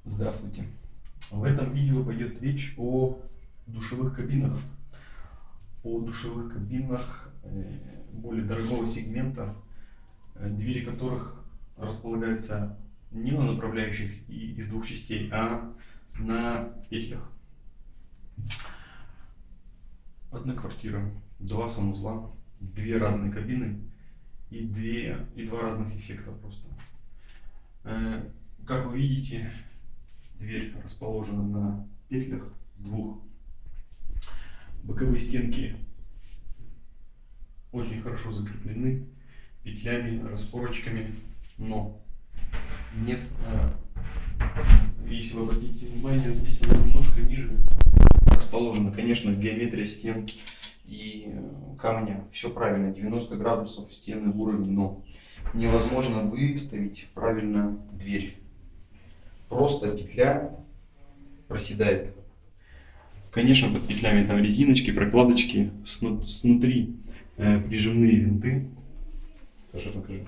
Здравствуйте! В этом видео пойдет речь о душевых кабинах. О душевых кабинах более дорогого сегмента, двери которых располагаются не на направляющих и из двух частей, а на петлях. Одна квартира, два санузла, две разные кабины и два разных эффекта просто. Как вы видите, дверь расположена на петлях двух. Боковые стенки очень хорошо закреплены петлями, распорочками, но нет, если вы обратите внимание, здесь она немножко ниже расположена. Конечно, геометрия стен и камня, все правильно, 90 градусов стены в уровне, но невозможно выставить правильно дверь. Просто петля проседает. Конечно, под петлями там резиночки, прокладочки, снутри прижимные винты. Саша, покажи.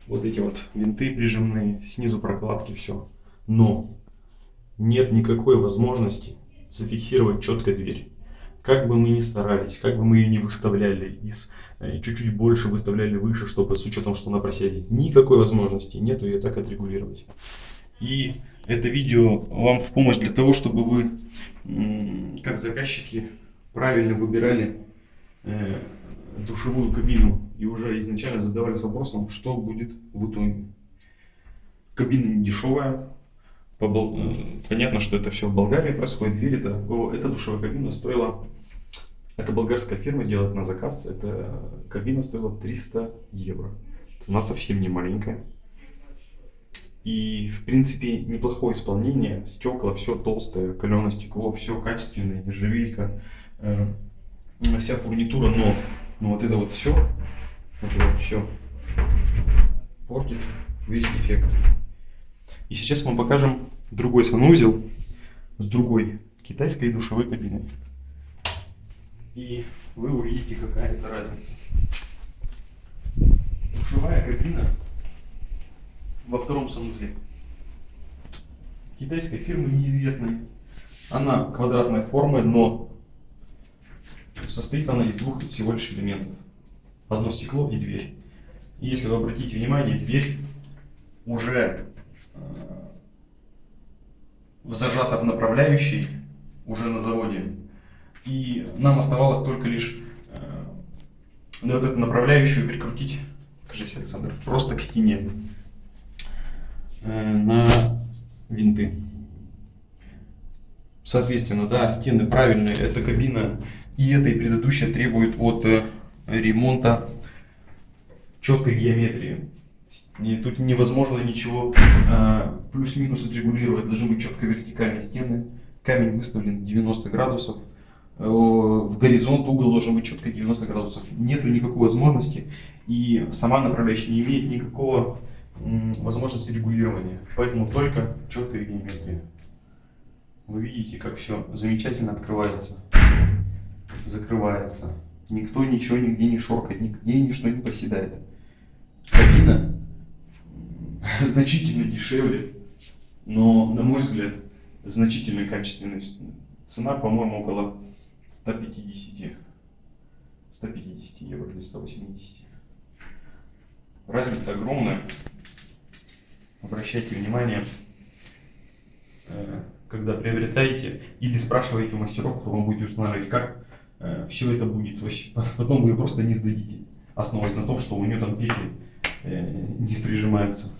Вот эти вот винты прижимные, снизу прокладки, все. Но нет никакой возможности зафиксировать четко дверь. Как бы мы ни старались, как бы мы ее не выставляли, чуть-чуть больше выставляли выше, чтобы с учетом, что она просядет, никакой возможности нету ее так отрегулировать. И это видео вам в помощь для того, чтобы вы, как заказчики, правильно выбирали душевую кабину и уже изначально задавались вопросом, что будет в итоге. Кабина не дешевая. Понятно, что это все в Болгарии происходит. Дверь эта душевая кабина стоила, это болгарская фирма делает на заказ, эта кабина стоила 300 евро. Цена совсем не маленькая. И в принципе неплохое исполнение, стекла, все толстое, каленое стекло, все качественное, нержавейка, вся фурнитура, но вот это вот все портит весь эффект. И сейчас мы покажем другой санузел с другой китайской душевой кабиной. И вы увидите, какая это разница. Душевая кабина во втором санузле китайской фирмы неизвестной. Она квадратной формы, но состоит она из двух всего лишь элементов. Одно стекло и дверь. И если вы обратите внимание, дверь уже зажата в направляющей, уже на заводе. И нам оставалось только лишь вот эту направляющую прикрутить, скажите, Александр, просто к стене на винты. Соответственно, да, стены правильные, эта кабина и эта и предыдущая требует от ремонта четкой геометрии. И тут невозможно ничего плюс-минус отрегулировать, должны быть четко вертикальные стены. Камень выставлен 90 градусов, в горизонт угол должен быть четко 90 градусов. Нету никакой возможности, и сама направляющая не имеет никакого возможности регулирования, поэтому только четкая геометрия. Вы видите, как все замечательно открывается, закрывается. Никто ничего нигде не шоркает, нигде ничто не проседает. Кабина значительно дешевле, но, на мой взгляд, значительно качественная. Цена, по-моему, около 150 евро или 180. Разница огромная. Обращайте внимание, когда приобретаете или спрашиваете у мастеров, кто вам будет устанавливать, как все это будет. Потом вы ее просто не сдадите, основываясь на том, что у нее там петли не прижимаются.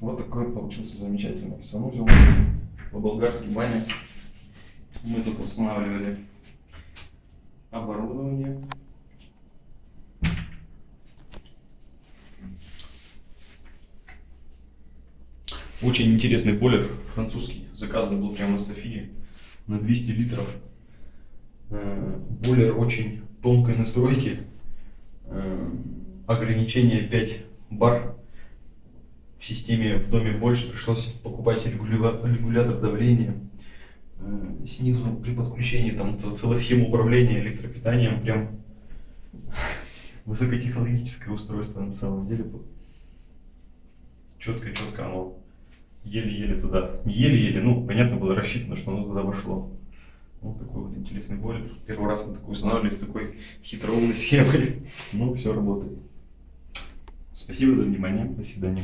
Вот такой получился замечательный санузел по болгарской бане. Мы тут устанавливали оборудование. Очень интересный бойлер французский, заказан был прямо с Софии на 200 литров. Бойлер очень тонкой настройки, ограничение 5 бар. В системе в доме больше, пришлось покупать регулятор давления. Снизу при подключении там целая схема управления электропитанием, прям высокотехнологическое устройство на самом деле было. четко оно еле-еле туда. Не еле-еле, ну, понятно было рассчитано, что оно туда вошло. Вот такой вот интересный бойлер. Первый раз мы такой устанавливали с такой хитроумной схемой. Ну, все работает. Спасибо за внимание. До свидания.